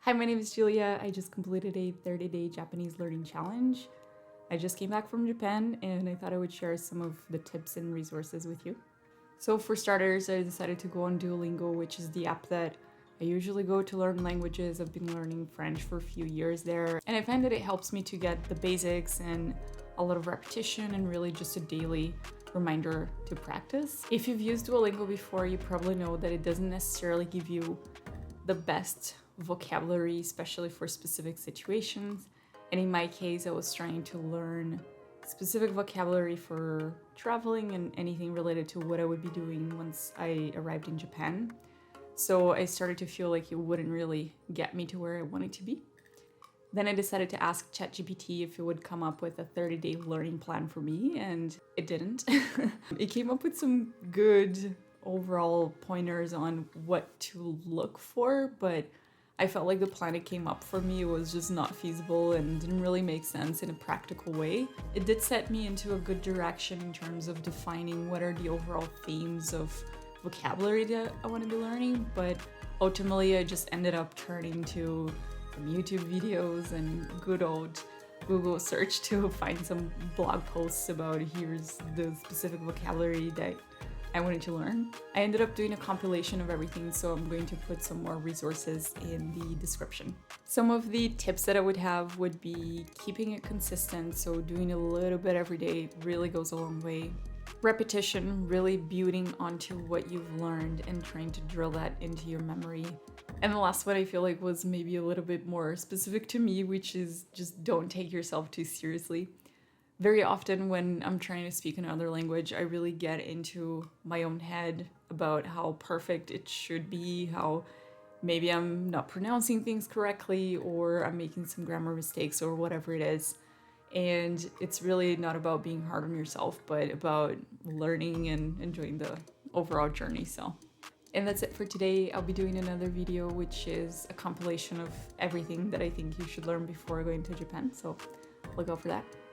Hi, my name is Julia. I just completed a 30-day Japanese learning challenge. I just came back from Japan and I thought I would share some of the tips and resources with you. So for starters, I decided to go on Duolingo, which is the app that I usually go to learn languages. I've been learning French for a few years there, and I find that it helps me to get the basics and a lot of repetition and really just a daily reminder to practice. If you've used Duolingo before, you probably know that it doesn't necessarily give you the best vocabulary, especially for specific situations. And in my case, I was trying to learn specific vocabulary for traveling and anything related to what I would be doing once I arrived in Japan. So I started to feel like it wouldn't really get me to where I wanted to be. Then I decided to ask ChatGPT if it would come up with a 30-day learning plan for me, and it didn't. It came up with some good overall pointers on what to look for, but I felt like the plan it came up for me was just not feasible and didn't really make sense in a practical way. It did set me into a good direction in terms of defining what are the overall themes of vocabulary that I want to be learning, but ultimately I just ended up turning to some YouTube videos and good old Google search to find some blog posts about here's the specific vocabulary that I wanted to learn. I ended up doing a compilation of everything, so I'm going to put some more resources in the description. Some of the tips that I would have would be keeping it consistent, so doing a little bit every day really goes a long way. Repetition, really building onto what you've learned and trying to drill that into your memory. And the last one I feel like was maybe a little bit more specific to me, which is just don't take yourself too seriously. Very often when I'm trying to speak another language, I really get into my own head about how perfect it should be, how maybe I'm not pronouncing things correctly or I'm making some grammar mistakes or whatever it is. And it's really not about being hard on yourself, but about learning and enjoying the overall journey. And that's it for today. I'll be doing another video, which is a compilation of everything that I think you should learn before going to Japan. So look out for that.